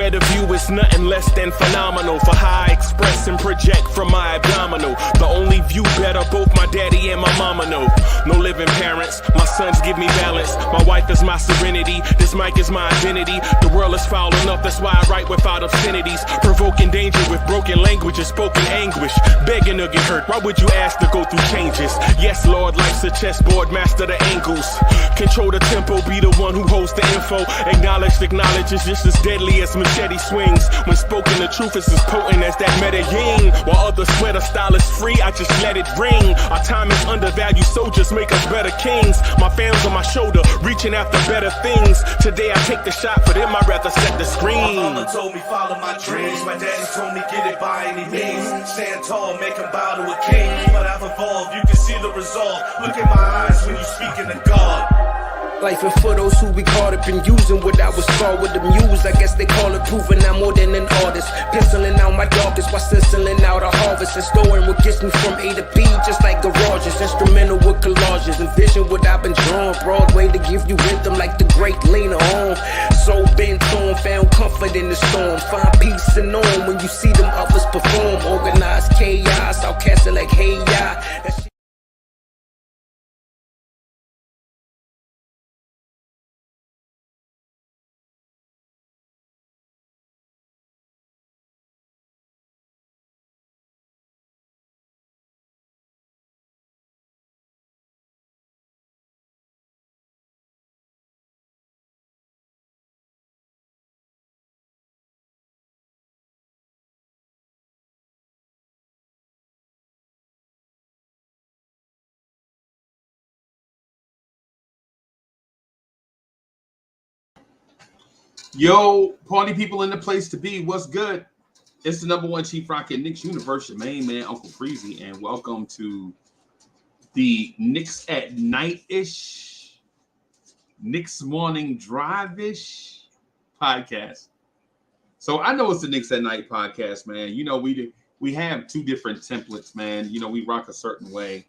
ahead of you is nothing less than phenomenal. For how I express and project from my abdominal. The only view better, both my daddy and my mama know. No living parents, my sons give me balance. My wife is my serenity, this mic is my identity. The world is foul enough, that's why I write without obscenities. Provoking danger with broken language and spoken anguish. Begging to get hurt, why would you ask to go through changes? Yes, Lord, life's a chessboard, master the angles. Control the tempo, be the one who holds the info. Acknowledge is just as deadly as machete swings. When spoken, the truth is as potent as that Medellin. While others swear the style is free, I just let it ring. Our time is undervalued, soldiers make us better kings. My fans on my shoulder, reaching after better things. Today I take the shot, for them I'd rather set the screen. My mama told me follow my dreams. My daddy told me get it by any means. Stand tall, make him bow to a king. But I've evolved, you can see the resolve. Look in my eyes when you speaking to God. Life and for those who we caught up in using what I was taught with the muse. I guess they call it proving I'm more than an artist. Penciling out my darkest while stenciling out a harvest. And storing what gets me from A to B, just like garages. Instrumental with collages. Envision what I've been drawing. Broadway to give you rhythm like the great Lena Horne. So bent on, found comfort in the storm. Find peace and on when you see them others perform. Organized chaos, I'll cast it like hey ya. Yo, party people in the place to be. What's good? It's the number one Chief Rock at Knicks Universe, your main man, Uncle Freezy, and welcome to the Knicks at Night-ish, Knicks Morning Drive-ish podcast. So I know it's the Knicks at Night podcast, man. You know, we have two different templates, man. You know, we rock a certain way.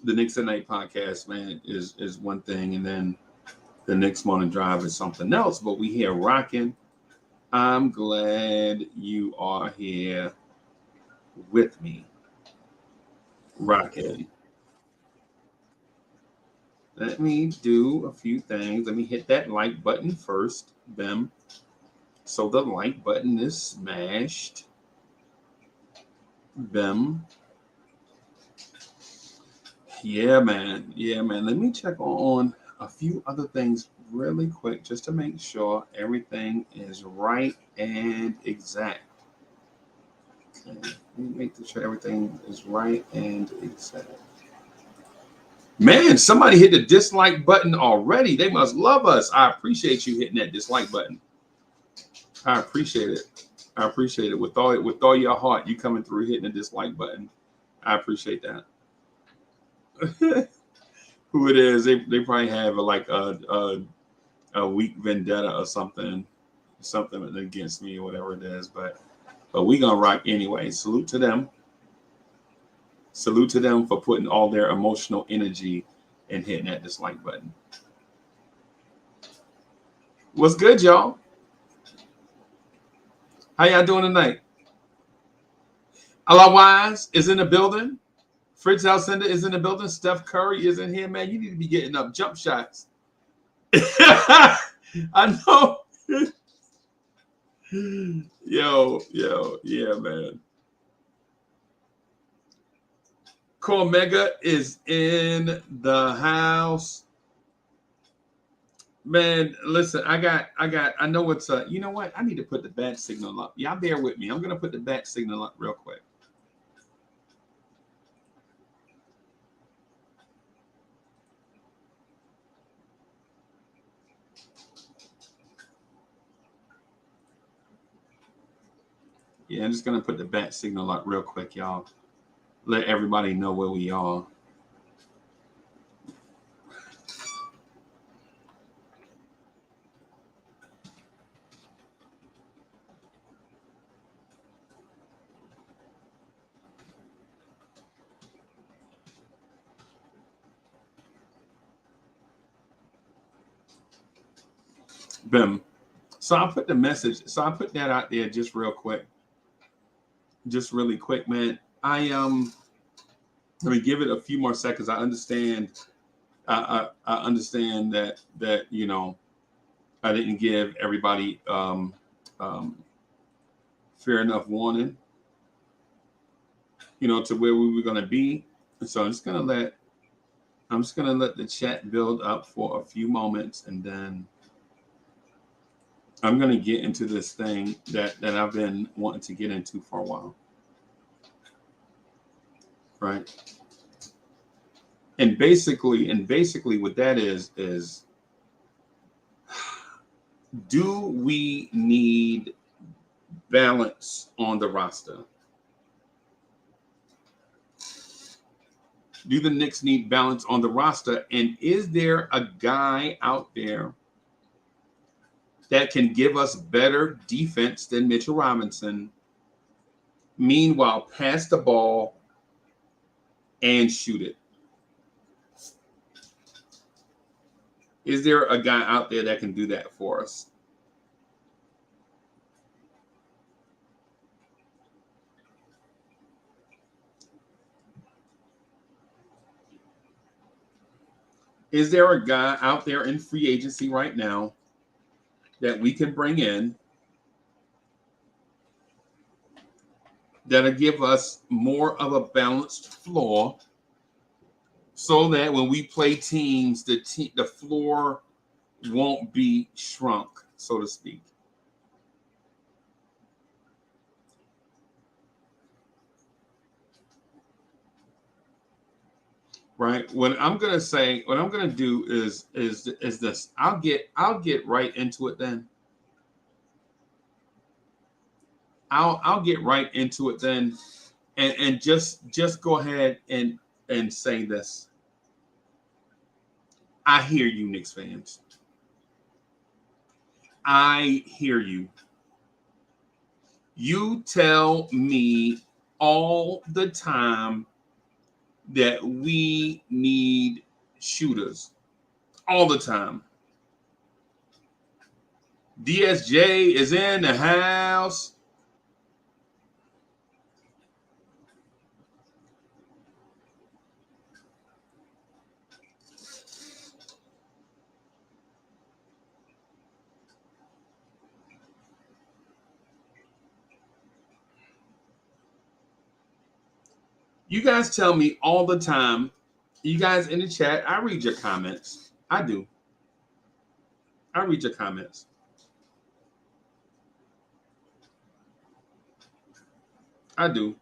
The Knicks at Night podcast, man, is one thing, and then the Knicks Morning Drive is something else, but we here rocking. I'm glad you are here with me. Rocking. Let me do a few things. Let me hit that like button first. Bim. So the like button is smashed. Bim. Yeah, man. Yeah, man. Let me check on a few other things really quick just to make sure everything is right and exact. Okay, let me make sure everything is right and exact. Man, somebody hit the dislike button already. They must love us. I appreciate you hitting that dislike button. I appreciate it. I appreciate it with all your heart. You coming through hitting the dislike button. I appreciate that. Who it is? They probably have like a weak vendetta or something against me or whatever it is. But we gonna rock anyway. Salute to them. Salute to them for putting all their emotional energy and hitting that dislike button. What's good, y'all? How y'all doing tonight? Allah Wise is in the building. Fritz Alcindor is in the building. Steph Curry is in here, man. You need to be getting up jump shots. I know. Yo, yeah, man. Cormega is in the house. Man, listen, I know it's you know what? I need to put the bat signal up. Y'all bear with me. I'm gonna put the bat signal up real quick. Yeah, I'm just gonna put the bat signal up real quick, y'all. Let everybody know where we are. Bim. So I put the message. So I put that out there just real quick. Just really quick, man. Let me give it a few more seconds. I understand. I understand that you know I didn't give everybody fair enough warning, you know, to where we were going to be. And so I'm just gonna let the chat build up for a few moments, and then I'm gonna get into this thing that I've been wanting to get into for a while, right? And basically what that is do we need balance on the roster? Do the Knicks need balance on the roster? And is there a guy out there that can give us better defense than Mitchell Robinson? Meanwhile, pass the ball and shoot it. Is there a guy out there that can do that for us? Is there a guy out there in free agency right now that we can bring in that'll give us more of a balanced floor so that when we play teams, the floor won't be shrunk, so to speak? Right. What I'm gonna do is this. I'll get right into it then. I'll get right into it then, and just go ahead and say this. I hear you, Knicks fans. I hear you. You tell me all the time that we need shooters. All the time. DSJ is in the house. You guys tell me all the time. You guys in the chat, I read your comments. I do. I read your comments. I do.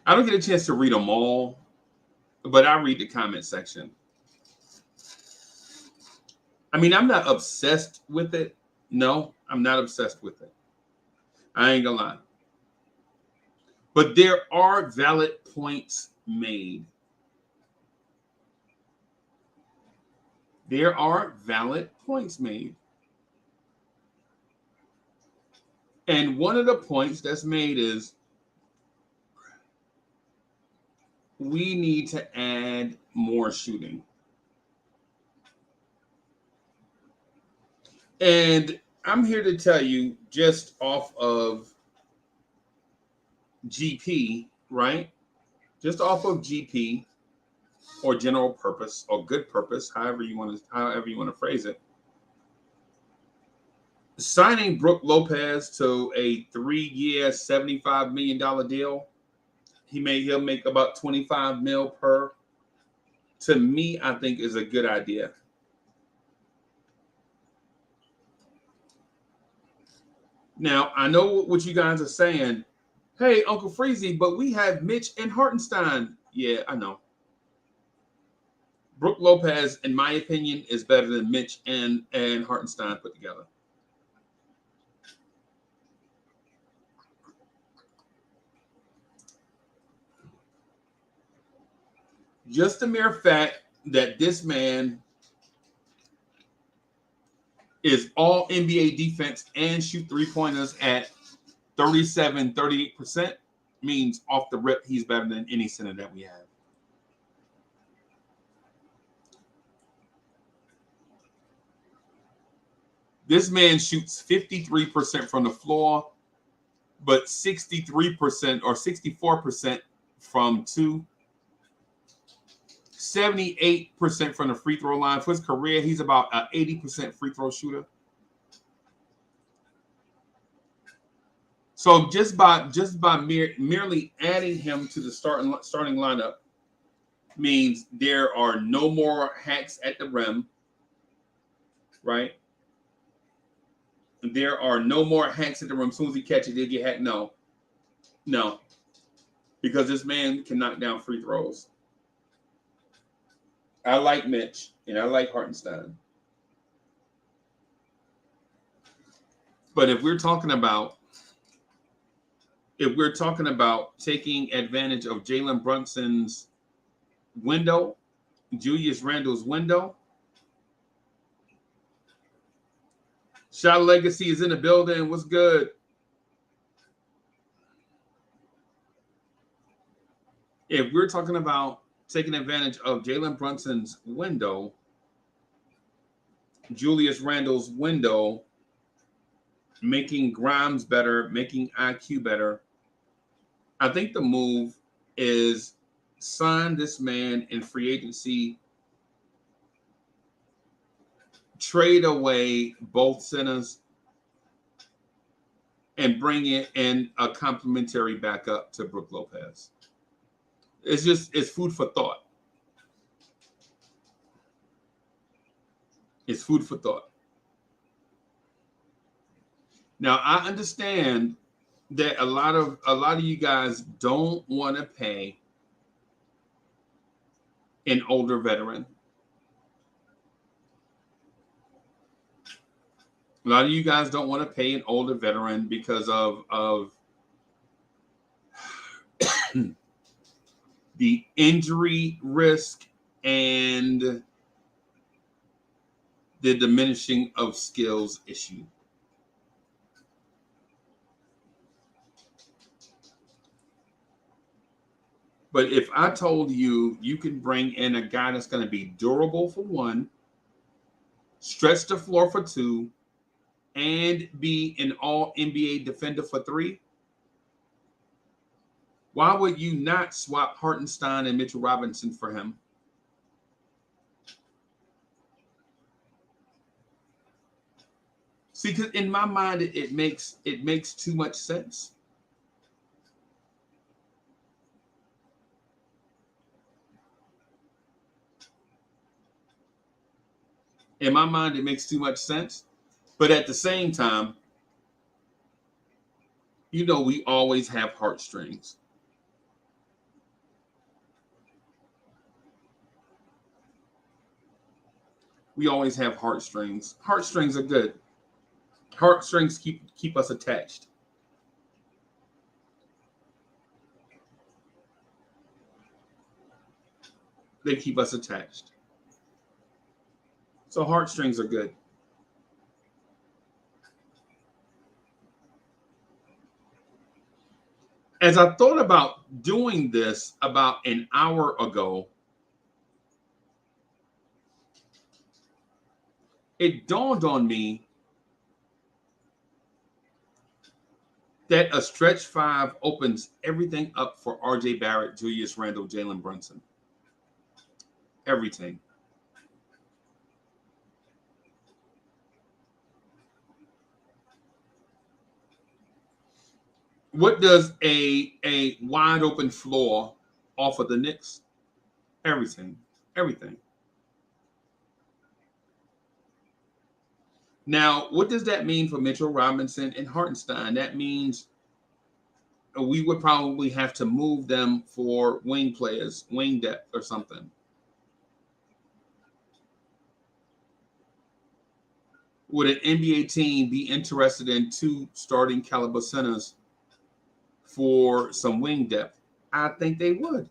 I don't get a chance to read them all, but I read the comment section. I mean, I'm not obsessed with it. No, I'm not obsessed with it. I ain't gonna lie. But there are valid points made. There are valid points made. And one of the points that's made is we need to add more shooting. And I'm here to tell you, just off of GP, right? Just off of GP or general purpose or good purpose, however you want to phrase it. Signing Brook Lopez to a 3-year, $75 million deal. He'll make about $25 million per. To me, I think is a good idea. Now, I know what you guys are saying. Hey, Uncle Freezy, but we have Mitch and Hartenstein. Yeah, I know. Brook Lopez, in my opinion, is better than Mitch and Hartenstein put together. Just the mere fact that this man is all NBA defense and shoot three-pointers at 37, 38% means off the rip, he's better than any center that we have. This man shoots 53% from the floor, but 63% or 64% from two. 78% from the free throw line. For his career, he's about an 80% free throw shooter. So just by merely adding him to the starting lineup means there are no more hacks at the rim, right? There are no more hacks at the rim. As soon as he catches it, they get hacked. No, because this man can knock down free throws. I like Mitch and I like Hartenstein, but if we're talking about taking advantage of Jalen Brunson's window, Julius Randle's window, Shot Legacy is in the building. What's good? If we're talking about taking advantage of Jalen Brunson's window, Julius Randle's window, making Grimes better, making IQ better, I think the move is sign this man in free agency, trade away both centers, and bring in a complimentary backup to Brook Lopez. It's food for thought. It's food for thought. Now, I understand that a lot of you guys don't want to pay an older veteran. A lot of you guys don't want to pay an older veteran because of the injury risk and the diminishing of skills issue. But if I told you you can bring in a guy that's going to be durable for one, stretch the floor for two, and be an all-NBA defender for three, why would you not swap Hartenstein and Mitchell Robinson for him? See, because in my mind, it makes too much sense. In my mind, it makes too much sense. But at the same time, you know, we always have heartstrings. We always have heartstrings. Heartstrings are good. Heartstrings keep us attached. They keep us attached. So heartstrings are good. As I thought about doing this about an hour ago, it dawned on me that a stretch five opens everything up for RJ Barrett, Julius Randle, Jalen Brunson. Everything. What does a wide open floor offer the Knicks? Everything. Everything. Now, what does that mean for Mitchell Robinson and Hartenstein? That means we would probably have to move them for wing players, wing depth or something. Would an NBA team be interested in two starting caliber centers for some wing depth? I think they would.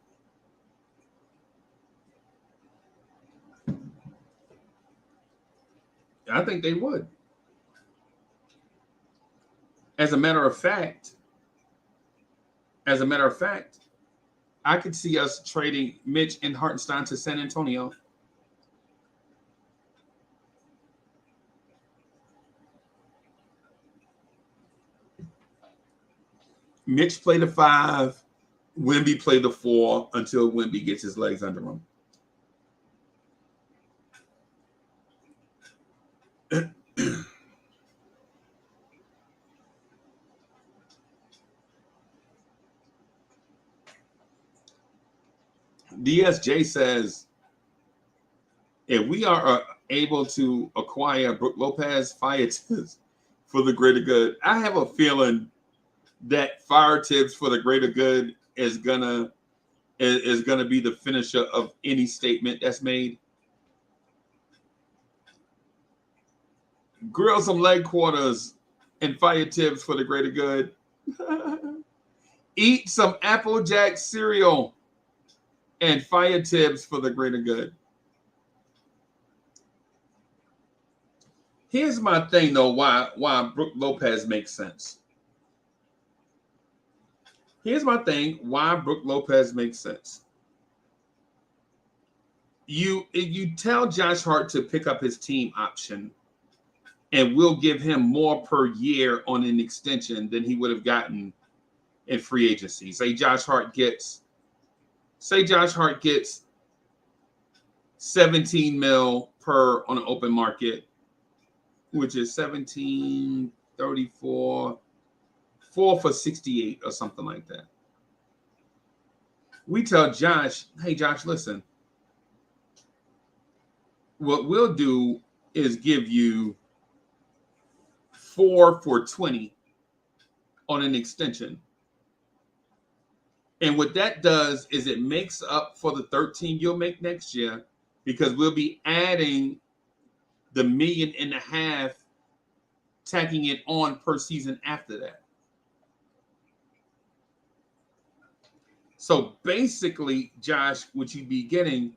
I think they would. As a matter of fact, I could see us trading Mitch and Hartenstein to San Antonio. Mitch play the 5. Wemby play the 4 until Wemby gets his legs under him. DSJ says, if we are able to acquire Brook Lopez, fire Tibbs for the greater good. I have a feeling that fire Tibbs for the greater good is gonna be the finisher of any statement that's made. Grill some leg quarters and fire Tibbs for the greater good. Eat some Applejack cereal and fire Tibbs for the greater good. Here's my thing, though, why Brook Lopez makes sense. Here's my thing, why Brook Lopez makes sense. You tell Josh Hart to pick up his team option, and we'll give him more per year on an extension than he would have gotten in free agency. Say Josh Hart gets 17 mil per on an open market, which is 17, 34, 4 for 68 or something like that. We tell Josh, hey, Josh, listen, what we'll do is give you 4 for 20 on an extension. And what that does is it makes up for the 13 you'll make next year, because we'll be adding the $1.5 million, tacking it on per season after that. So basically, Josh, what you'd be getting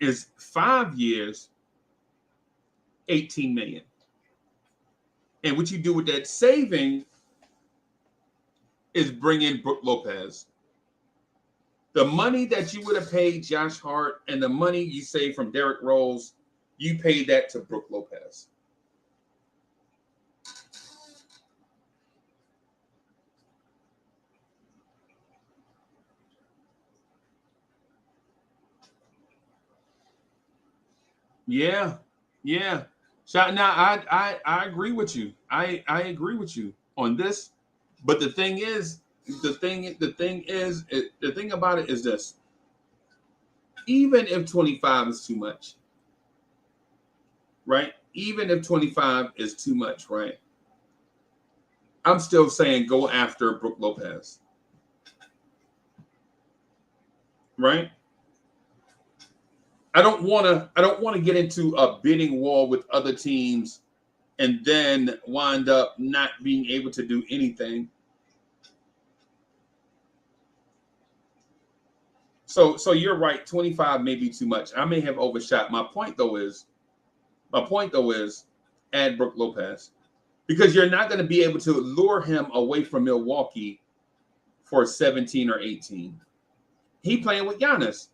is 5 years, $18 million. And what you do with that saving is bring in Brook Lopez. The money that you would have paid Josh Hart and the money you saved from Derrick Rose, you paid that to Brook Lopez. Yeah. So now I agree with you. I agree with you on this. But the thing about it is this. Even if 25 is too much, right? Even if 25 is too much, right? I'm still saying go after Brook Lopez. Right? I don't want to get into a bidding war with other teams and then wind up not being able to do anything. So you're right, 25 may be too much. I may have overshot. My point though is add Brook Lopez, because you're not going to be able to lure him away from Milwaukee for 17 or 18. He playing with Giannis.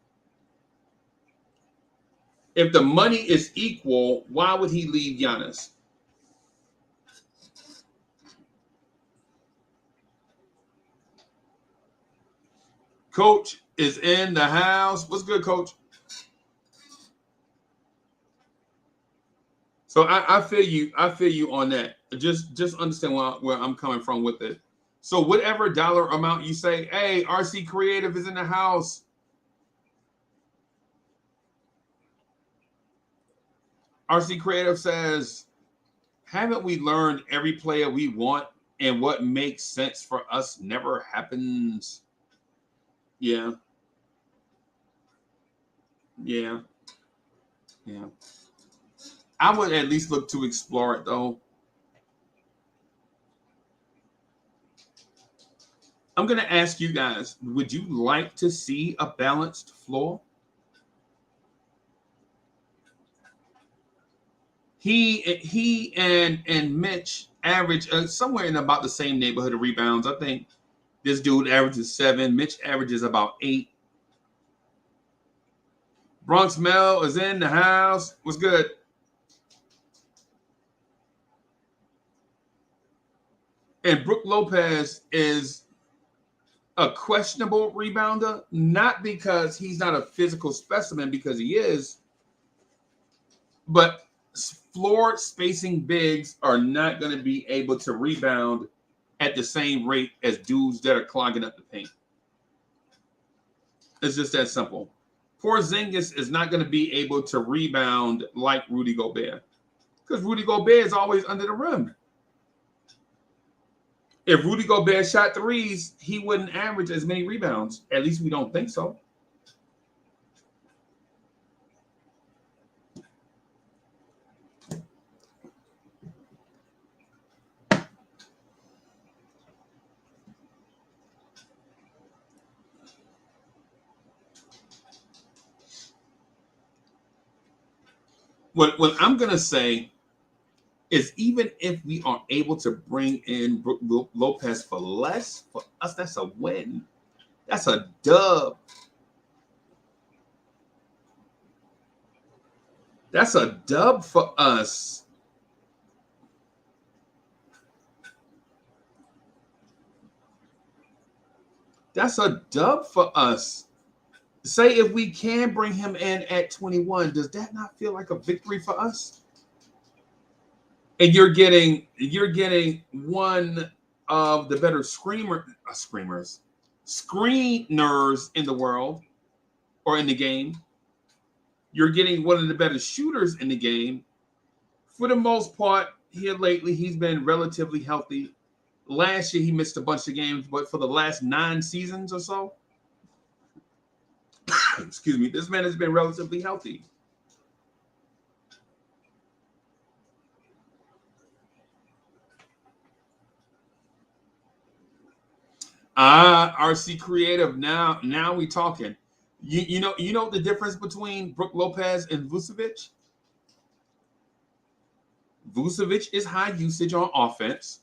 If the money is equal, why would he leave Giannis? Coach is in the house. What's good, Coach? So I feel you. I feel you on that. Just understand where I'm coming from with it. So whatever dollar amount you say, hey, RC Creative is in the house. RC Creative says, haven't we learned every player we want and what makes sense for us never happens? Yeah. I would at least look to explore it, though. I'm going to ask you guys, would you like to see a balanced floor? He and Mitch average somewhere in about the same neighborhood of rebounds. I think this dude averages 7. Mitch averages about 8. Bronx Mel is in the house. What's good? And Brook Lopez is a questionable rebounder, not because he's not a physical specimen, because he is, but floor spacing bigs are not going to be able to rebound at the same rate as dudes that are clogging up the paint. It's just that simple. Porzingis is not going to be able to rebound like Rudy Gobert, because Rudy Gobert is always under the rim. If Rudy Gobert shot threes, he wouldn't average as many rebounds. At least we don't think so. What I'm going to say is, even if we are able to bring in Brook Lopez for less, for us, that's a win. That's a dub. That's a dub for us. That's a dub for us. Say if we can bring him in at 21, does that not feel like a victory for us? And you're getting one of the better screeners in the world or in the game. You're getting one of the better shooters in the game. For the most part, here lately, he's been relatively healthy. Last year, he missed a bunch of games, but for the last 9 seasons or so, excuse me, this man has been relatively healthy. RC Creative. Now we talking. You know the difference between Brook Lopez and Vucevic? Vucevic is high usage on offense,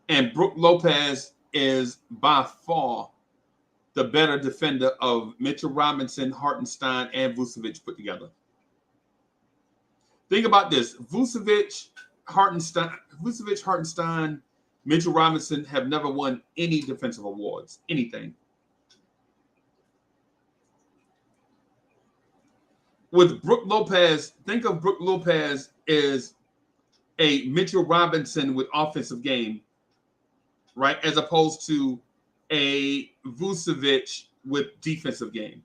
and Brook Lopez is by far the better defender of Mitchell Robinson, Hartenstein, and Vucevic put together. Think about this: Vucevic, Hartenstein, Mitchell Robinson have never won any defensive awards, anything. With Brook Lopez, think of Brook Lopez as a Mitchell Robinson with offensive game, right? As opposed to a Vucevic with defensive game.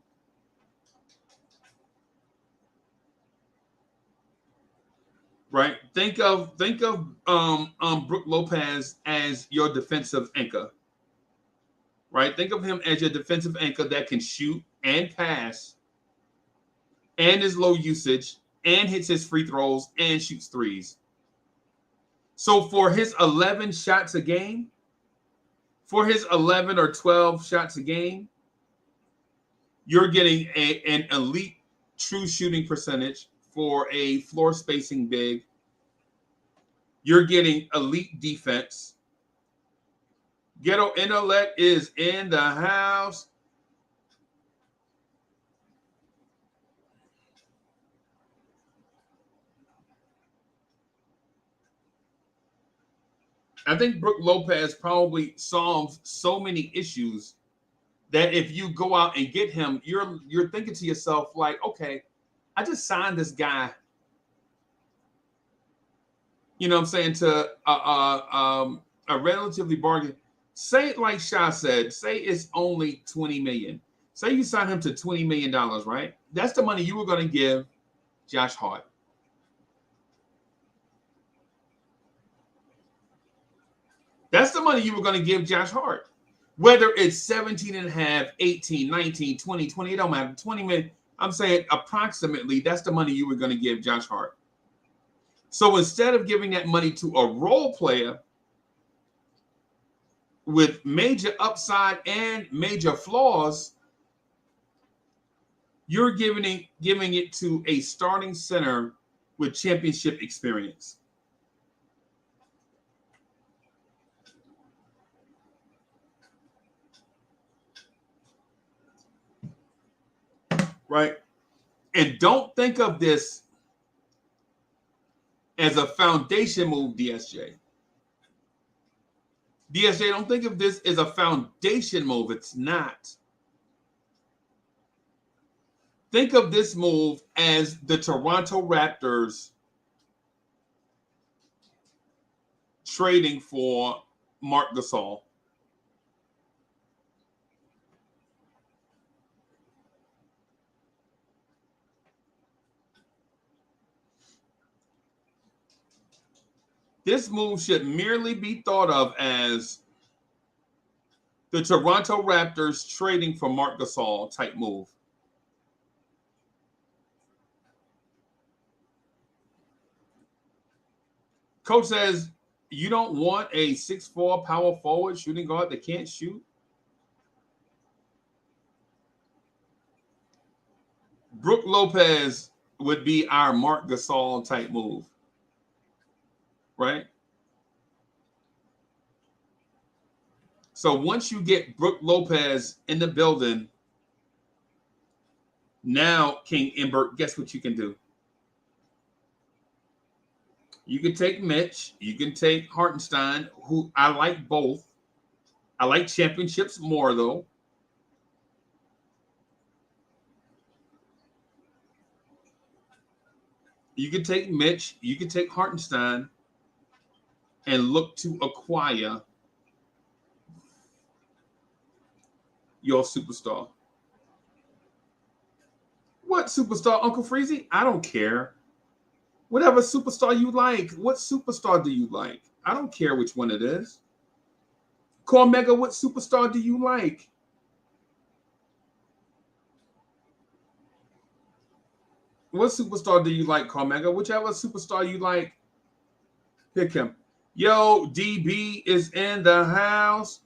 Right? Think of Brook Lopez as your defensive anchor. Right? Think of him as your defensive anchor that can shoot and pass and is low usage and hits his free throws and shoots threes. So for his 11 shots a game, for his 11 or 12 shots a game, you're getting an elite true shooting percentage for a floor spacing big. You're getting elite defense. Ghetto Intellect is in the house. I think Brook Lopez probably solves so many issues that if you go out and get him, you're thinking to yourself like, okay, I just signed this guy. You know what I'm saying, to a relatively bargain. Say, like Shah said, say it's only $20 million. Say you sign him to $20 million, right? That's the money you were going to give Josh Hart. That's the money you were going to give Josh Hart. Whether it's 17 and a half, 18, 19, 20, it don't matter. 20 million. I'm saying approximately that's the money you were going to give Josh Hart. So instead of giving that money to a role player with major upside and major flaws, you're giving it to a starting center with championship experience. Right? And don't think of this as a foundation move, DSJ. DSJ, don't think of this as a foundation move. It's not. Think of this move as the Toronto Raptors trading for Marc Gasol. This move should merely be thought of as the Toronto Raptors trading for Marc Gasol type move. Coach says, you don't want a 6'4" power forward shooting guard that can't shoot? Brook Lopez would be our Marc Gasol type move, right? So once you get Brook Lopez in the building, now King Imbert, guess what you can do? You can take Mitch. You can take Hartenstein, who I like both. I like championships more, though. You can take Mitch. You can take Hartenstein and look to acquire your superstar. What superstar, Uncle Freezy? I don't care. Whatever superstar you like. What superstar do you like? I don't care which one it is. Cormega, what superstar do you like? What superstar do you like, Cormega? Whichever superstar you like, pick him. Yo, DB is in the house.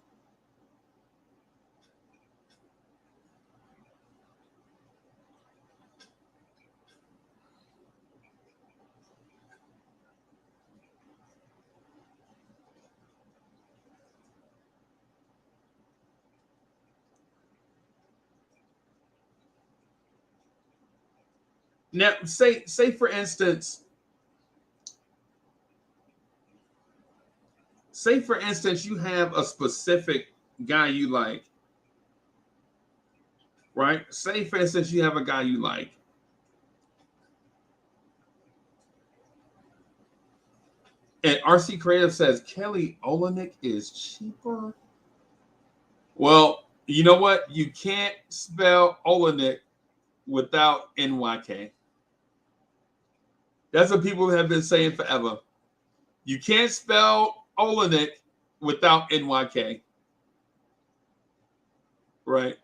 Now, say for instance, you have a specific guy you like, right? Say for instance, you have a guy you like. And RC Creative says Kelly Olynyk is cheaper. Well, you know what? You can't spell Olynyk without NYK. That's what people have been saying forever. You can't spell Olynyk without NYK. Right?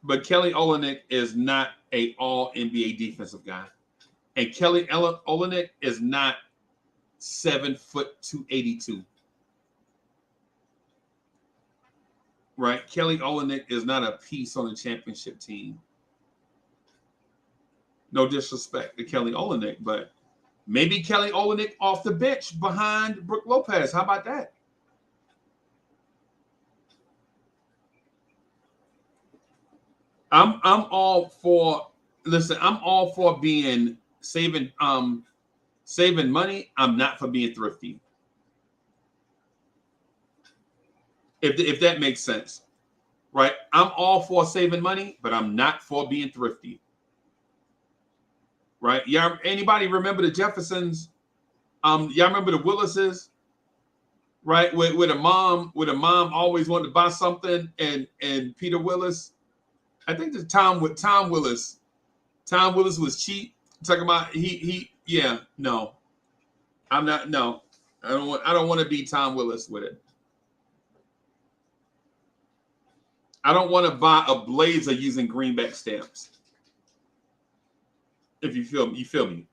But Kelly Olynyk is not an all NBA defensive guy. And Kelly Olynyk is not 7 foot 282. Right? Kelly Olynyk is not a piece on the championship team. No disrespect to Kelly Olynyk, but maybe Kelly Olynyk off the bench behind Brook Lopez. How about that? I'm all for. Listen, I'm all for being saving money. I'm not for being thrifty. If that makes sense, right? I'm all for saving money, but I'm not for being thrifty. Right? Yeah. Anybody remember the Jeffersons? Y'all remember the Willises? Right? Where the mom always wanted to buy something, and Peter Willis, I think the Tom Willis. Tom Willis was cheap. I'm talking about yeah, no. I'm not, no. I don't want to be Tom Willis with it. I don't want to buy a blazer using greenback stamps. If you feel me.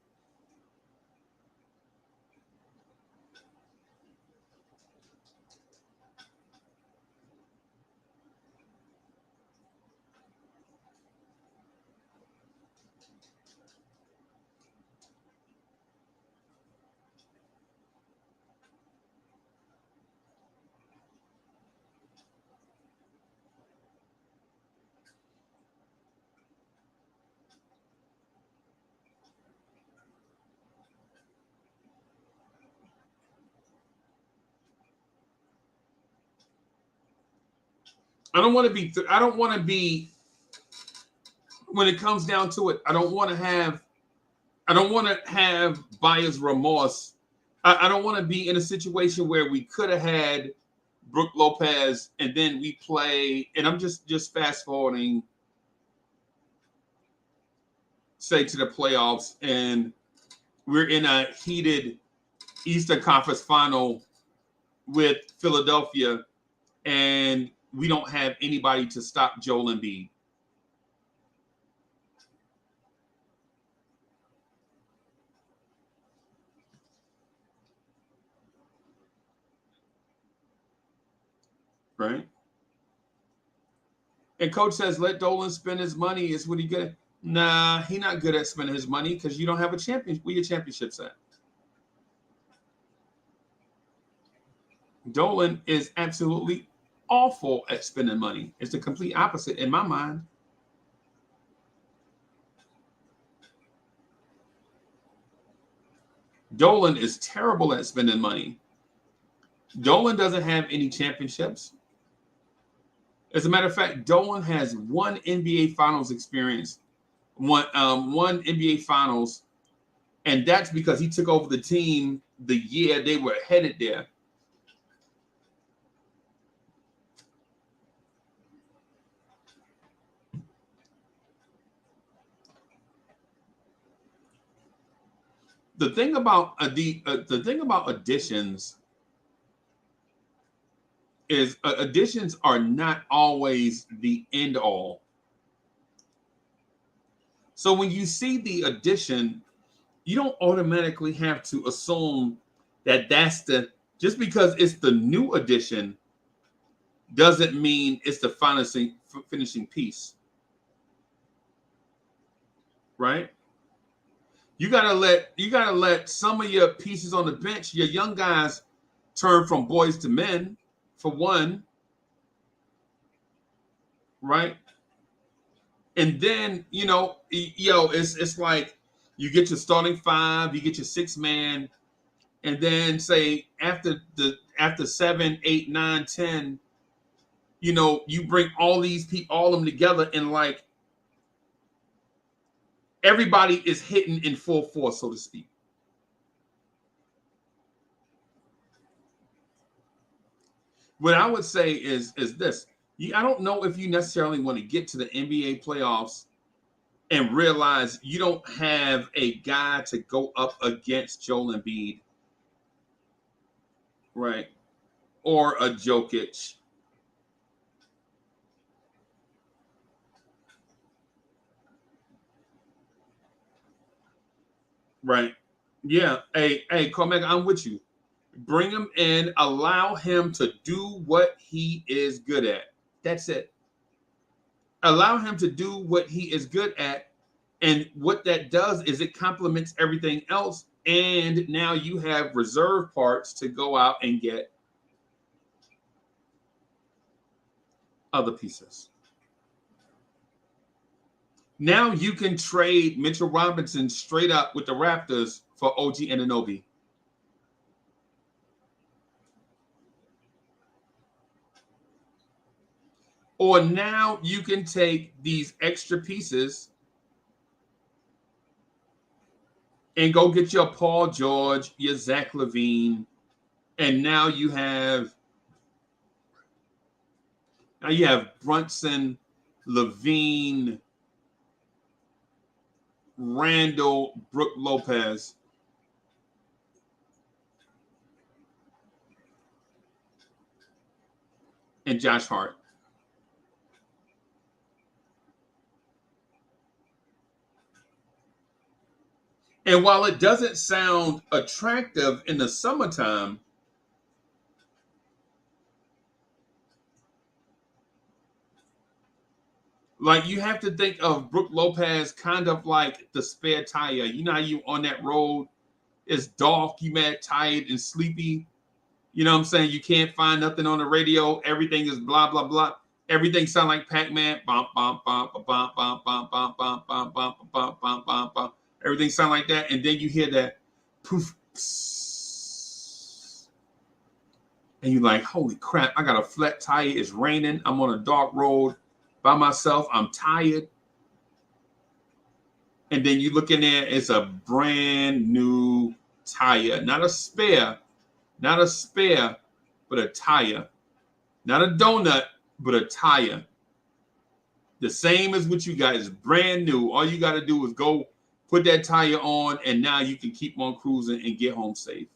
I don't want to be. I don't want to be. When it comes down to it, I don't want to have. I don't want to have buyer's remorse. I don't want to be in a situation where we could have had Brook Lopez and then we play, and I'm just fast forwarding, say, to the playoffs, and we're in a heated Eastern Conference final with Philadelphia, and we don't have anybody to stop Joel Embiid. Right? And coach says, let Dolan spend his money. Is what he good at? Nah, he not good at spending his money because you don't have a champion. Where your championships at? Dolan is absolutely awful at spending money. It's the complete opposite in my mind. Dolan is terrible at spending money. Dolan doesn't have any championships. As a matter of fact, Dolan has one NBA Finals experience, one NBA Finals, and that's because he took over the team the year they were headed there. The thing about additions is additions are not always the end all. So when you see the addition, you don't automatically have to assume that that's just because it's the new addition doesn't mean it's the finishing piece, right? You gotta let some of your pieces on the bench, your young guys, turn from boys to men, for one, right? And then it's like you get your starting five, you get your 6-man, and then say after 7, 8, 9, 10, you bring all these people, all of them together, and like everybody is hitting in full force, so to speak. What I would say is this. I don't know if you necessarily want to get to the NBA playoffs and realize you don't have a guy to go up against Joel Embiid, right? Or a Jokic. Right. Yeah. Hey, Cormac, I'm with you. Bring him in, allow him to do what he is good at. That's it. Allow him to do what he is good at. And what that does is it complements everything else. And now you have reserve parts to go out and get other pieces. Now you can trade Mitchell Robinson straight up with the Raptors for OG Anunoby. Or now you can take these extra pieces and go get your Paul George, your Zach LaVine, and now you have Brunson, LaVine, Randall, Brook Lopez. And Josh Hart. And while it doesn't sound attractive in the summertime, like you have to think of Brook Lopez kind of like the spare tire. You know how you on that road, it's dark, you mad, tired, and sleepy. You know what I'm saying? You can't find nothing on the radio. Everything is blah, blah, blah. Everything sound like Pac-Man. Bump, bump, bump, bump, bump, bump, bump, bump, bump, bump, bump, bump, bump, bump, bump. Everything sound like that. And then you hear that poof. and you're like, holy crap, I got a flat tire. It's raining. I'm on a dark road by myself. I'm tired. And then you look in there, it's a brand new tire, not a spare, but a tire. Not a donut, but a tire. The same as what you got is brand new. All you got to do is go put that tire on, and now you can keep on cruising and get home safe.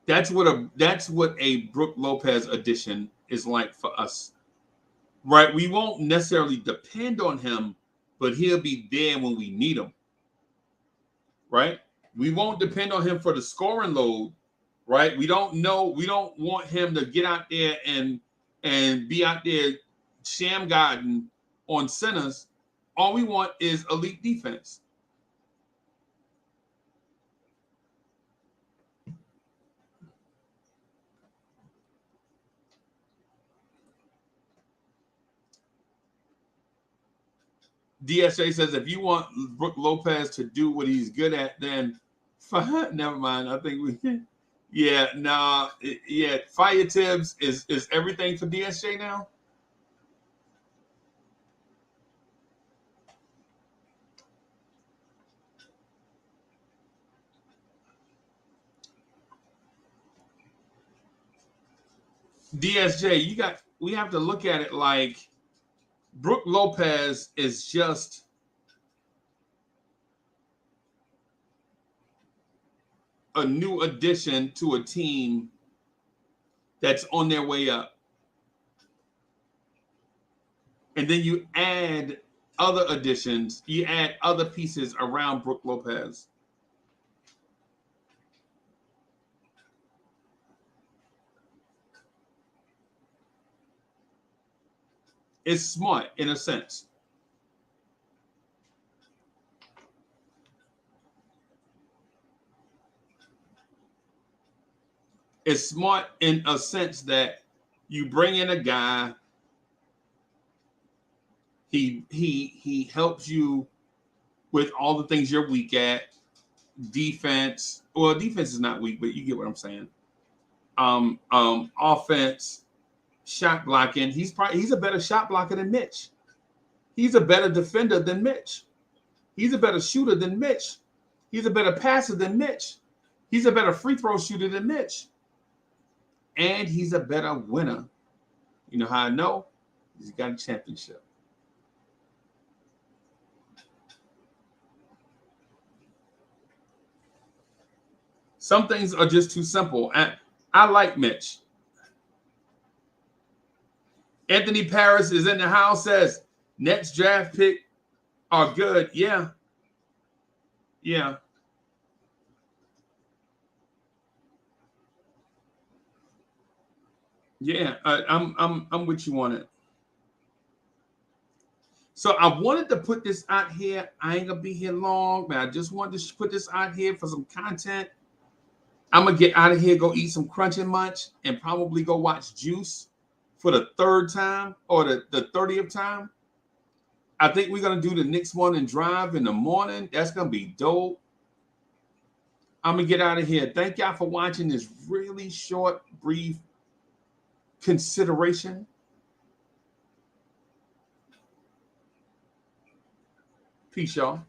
That's what a Brook Lopez edition is like for us, right? We won't necessarily depend on him, but he'll be there when we need him, right? We won't depend on him for the scoring load, right? We don't want him to get out there and be out there sham guarding on centers. All we want is elite defense. DSJ says if you want Brook Lopez to do what he's good at, then never mind. I think we Fire Tibbs is everything for DSJ now. DSJ, we have to look at it like Brook Lopez is just a new addition to a team that's on their way up. And then you add other additions, you add other pieces around Brook Lopez. It's smart in a sense. It's smart in a sense that you bring in a guy, he helps you with all the things you're weak at. Defense, well, defense is not weak, but you get what I'm saying. Offense, shot blocking. He's a better shot blocker than Mitch. He's a better defender than Mitch. He's a better shooter than Mitch. He's a better passer than Mitch. He's a better free throw shooter than Mitch. And he's a better winner. You know how I know? He's got a championship. Some things are just too simple. I like Mitch. Anthony Paris is in the house, says Nets draft pick are good. Yeah. Yeah. Yeah, I'm with you on it. So I wanted to put this out here. I ain't gonna be here long, but I just wanted to put this out here for some content. I'm gonna get out of here, go eat some Crunch and Munch, and probably go watch Juice for the third time or the 30th time. I think we're gonna do the Knicks Morning Drive in the morning. That's gonna be dope. I'm gonna get out of here. Thank y'all for watching this really short, brief consideration. Peace, y'all.